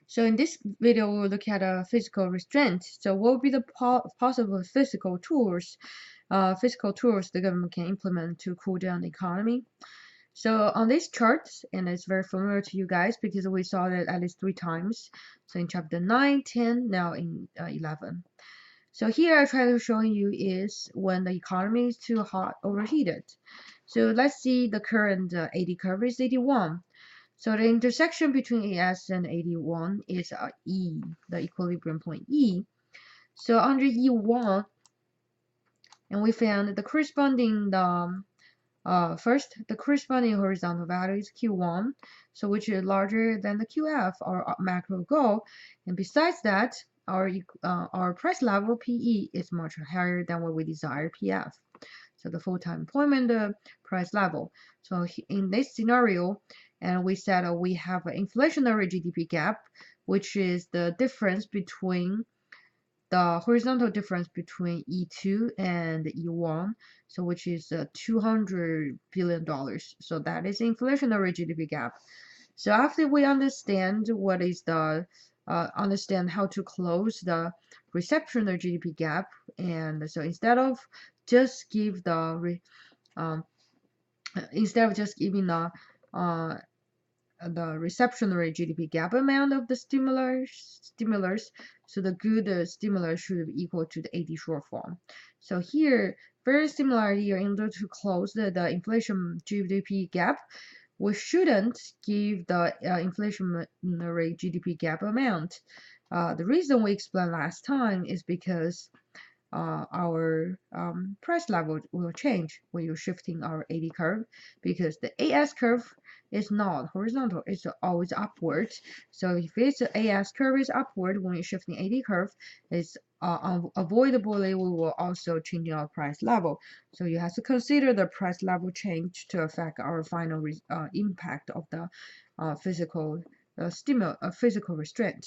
So in this video, we will look at a fiscal restraint. So what would be the possible fiscal tools the government can implement to cool down the economy? So on this chart, and it's very familiar to you guys because we saw it at least 3 times. So in chapter 9, 10, now in 11. So here I try to show you is when the economy is too hot, overheated. So let's see the current AD curve is 81. So the intersection between AS and 81 is E, the equilibrium point E. So under E1, and we found the corresponding first, the corresponding horizontal value is Q1, so which is larger than the QF, our macro goal. And besides that, our price level PE is much higher than what we desire PF. So the full-time employment price level. So in this scenario, and we said we have an inflationary GDP gap, which is the difference between the horizontal difference between E2 and E1, so which is $200 billion. So that is inflationary GDP gap. So after we understand what is the understand how to close the receptioner GDP gap, and so instead of just give the instead of just giving the receptionary GDP gap amount of the stimulus, so the good stimulus should be equal to the AD shortfall. So here, very similar here, in order to close the inflation GDP gap, we shouldn't give the inflationary GDP gap amount. The reason we explained last time is because our price level will change when you're shifting our AD curve, because the AS curve is not horizontal, it's always upward. So if it's the AS curve is upward when you're shifting AD curve, it's unavoidably we will also change our price level. So you have to consider the price level change to affect our final impact of the physical restraint.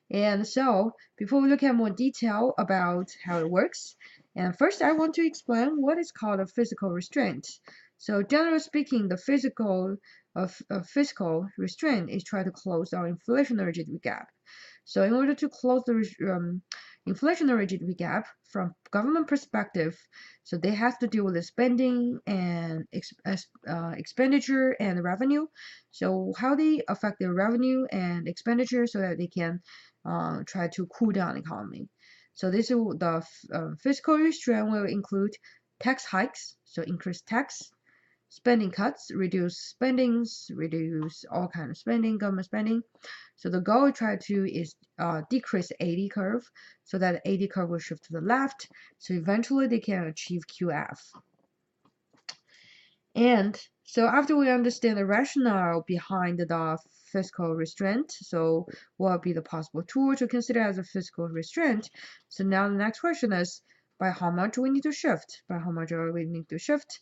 And so, before we look at more detail about how it works, and first I want to explain what is called a fiscal restraint. So, generally speaking, the fiscal restraint is trying to close our inflationary GDP gap. So, in order to close the inflationary GDP gap from government perspective, so they have to deal with the spending and expenditure and revenue. So, how they affect their revenue and expenditure so that they can try to cool down the economy. So this is the fiscal restraint will include tax hikes, so increase tax, spending cuts, reduce spendings, reduce all kind of spending, government spending. So the goal is decrease AD curve so that the AD curve will shift to the left. So eventually they can achieve QF. And so after we understand the rationale behind the fiscal restraint, so what would be the possible tool to consider as a fiscal restraint? So now the next question is, by how much we need to shift? By how much we need to shift?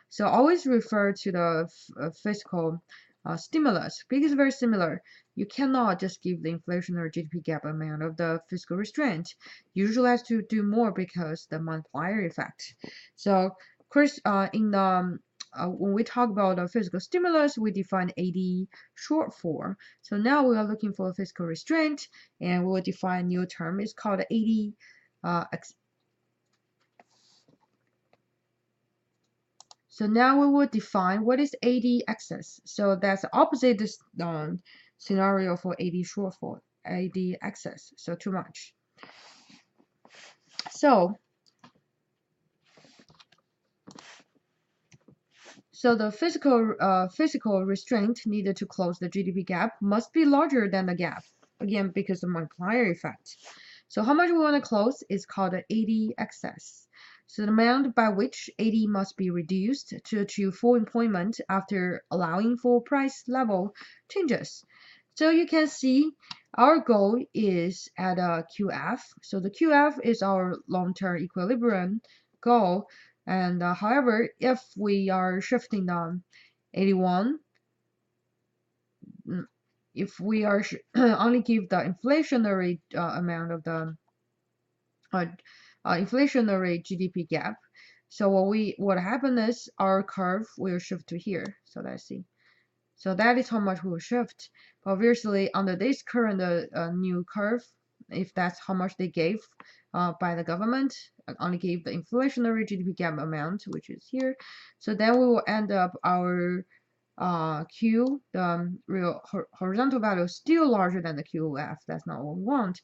So always refer to the fiscal stimulus because it's very similar. You cannot just give the inflationary GDP gap amount of the fiscal restraint. You usually have to do more because the multiplier effect. So, of course, in the when we talk about a fiscal stimulus, we define AD short form. So now we are looking for a fiscal restraint, and we will define a new term. It's called AD. So now we will define what is AD excess. So that's the opposite this scenario for AD shortfall, AD excess. So too much. So the fiscal restraint needed to close the GDP gap must be larger than the gap, again because of multiplier effect. So how much we want to close is called the AD excess. So the amount by which AD must be reduced to achieve full employment after allowing for price level changes. So you can see our goal is at a QF. So the QF is our long-term equilibrium goal. And however, if we are shifting the 81, if we are only give the inflationary amount of the inflationary GDP gap, so what happened is our curve will shift to here. So let's see. So that is how much we will shift. But obviously, under this current new curve, if that's how much they gave by the government, only gave the inflationary GDP gap amount, which is here. So then we will end up our Q, the real horizontal value is still larger than the QF. That's not what we want.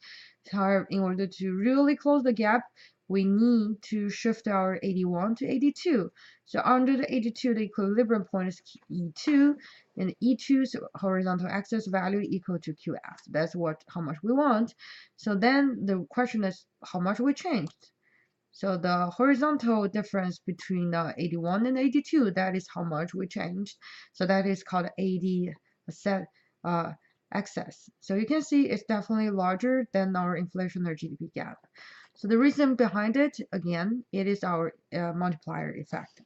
However, in order to really close the gap, we need to shift our 81 to 82. So under the 82, the equilibrium point is E2, and E2's horizontal axis value equal to QF. That's how much we want. So then the question is how much we changed. So the horizontal difference between the 81 and 82, that is how much we changed. So that is called 80 set excess. So you can see it's definitely larger than our inflationary GDP gap. So the reason behind it, again, it is our multiplier effect,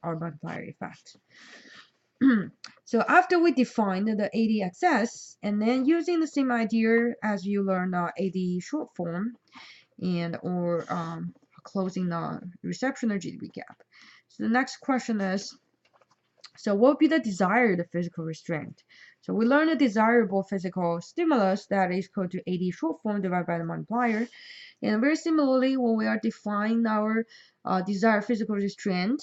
So after we defined the AD excess, and then using the same idea as you learned AD short form, or closing the reception or GDP gap. So the next question is, so what would be the desired physical restraint? So we learned the desirable physical stimulus that is equal to AD short form divided by the multiplier. And very similarly, when we are defining our desired physical restraint,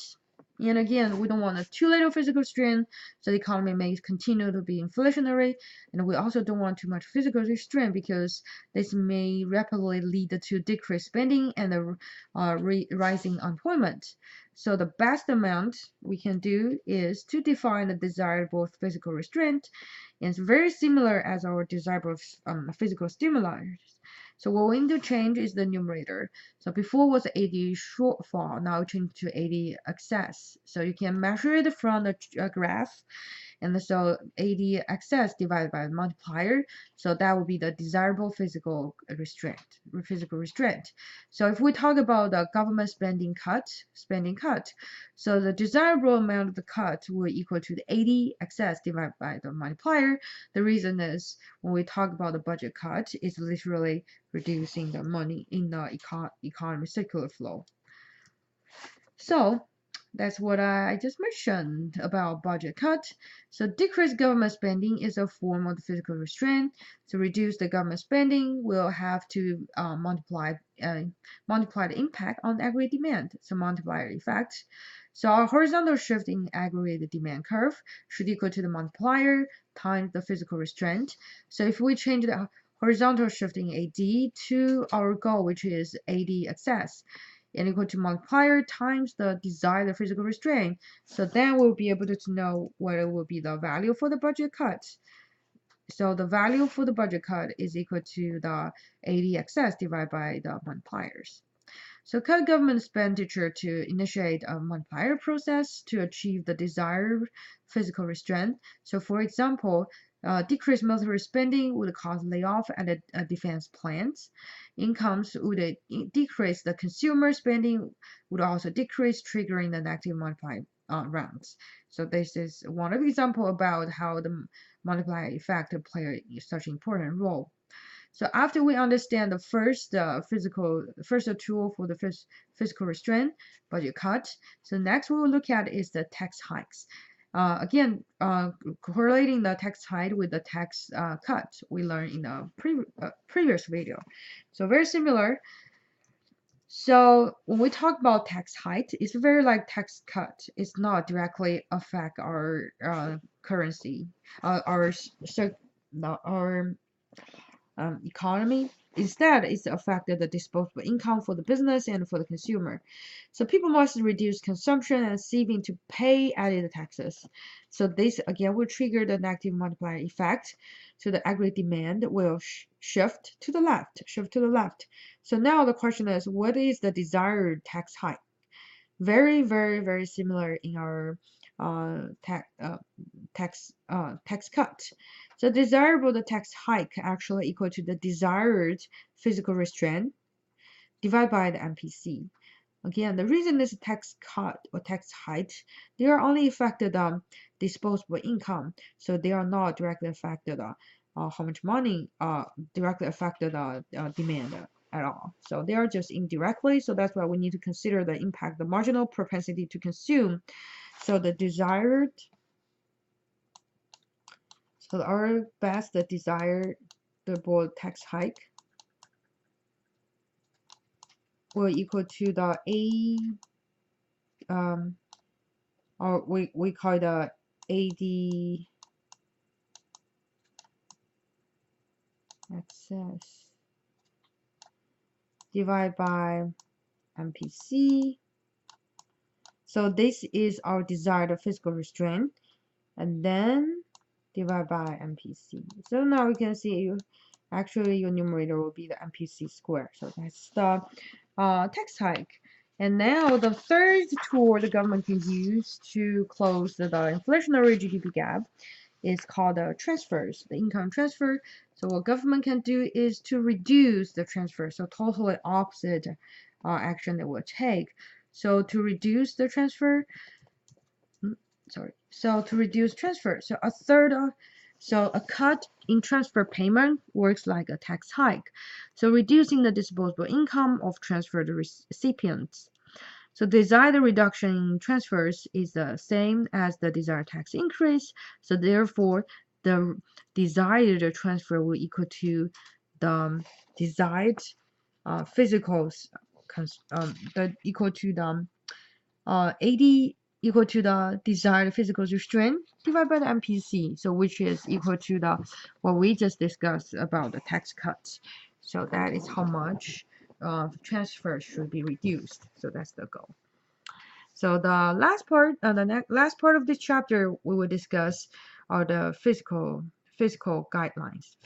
and again, we don't want a too little physical restraint, so the economy may continue to be inflationary, and we also don't want too much physical restraint because this may rapidly lead to decreased spending and the rising unemployment. So the best amount we can do is to define the desirable physical restraint, and it's very similar as our desirable physical stimuli. So what we need to change is the numerator. So before was 80 shortfall, now change to 80 excess. So you can measure it from the graph. And so 80 excess divided by the multiplier. So that would be the desirable physical restraint. So if we talk about the government spending cut, so the desirable amount of the cut will equal to the 80 excess divided by the multiplier. The reason is when we talk about the budget cut, it's literally reducing the money in the economy circular flow. So that's what I just mentioned about budget cut. So decreased government spending is a form of the physical restraint. To reduce the government spending, we'll have to multiply the impact on aggregate demand. So multiplier effect. So our horizontal shift in aggregate demand curve should equal to the multiplier times the physical restraint. So if we change the horizontal shifting AD to our goal, which is AD excess, and equal to multiplier times the desired physical restraint. So then we'll be able to know what it will be the value for the budget cut. So the value for the budget cut is equal to the AD excess divided by the multipliers. So cut government expenditure to initiate a multiplier process to achieve the desired physical restraint. So for example, decreased military spending would cause layoff at the defense plants. Incomes would decrease. The consumer spending would also decrease, triggering the negative multiplier rounds. So this is one of the example about how the multiplier effect play such an important role. So after we understand the first tool for the fiscal restraint, budget cut. So next we will look at is the tax hikes. Again, correlating the tax hike with the tax cut we learned in the previous video. So very similar. So when we talk about tax hike, it's very like tax cut. It's not directly affect our currency, our economy. Instead, it's affected the disposable income for the business and for the consumer. So people must reduce consumption and saving to pay added taxes. So this again will trigger the negative multiplier effect. So the aggregate demand will shift to the left. So now the question is, what is the desired tax hike? Very, very, very similar in our tax cut. So desirable the tax hike actually equal to the desired physical restraint divided by the MPC. Again, the reason is tax cut or tax hike, they are only affected disposable income, so they are not directly affected how much money directly affected demand at all. So they are just indirectly. So that's why we need to consider the impact, the marginal propensity to consume. So the desired So our best desired tax hike will equal to the or we call it AD excess divided by MPC. So this is our desired fiscal restraint, and then divide by MPC. So now we can see actually your numerator will be the MPC square. So that's the tax hike. And now the third tool the government can use to close the inflationary GDP gap is called transfers, the income transfer. So what government can do is to reduce the transfer. So totally opposite action that will take. So to reduce the transfer, so to reduce transfer, so a cut in transfer payment works like a tax hike. So reducing the disposable income of transferred recipients. So desired reduction in transfers is the same as the desired tax increase. So therefore, the desired transfer will equal to the desired physical equal to the AD equal to the desired physical restraint divided by the MPC, so which is equal to the what we just discussed about the tax cuts. So that is how much transfer should be reduced. So that's the goal. So the last part, last part of this chapter, we will discuss are the fiscal guidelines.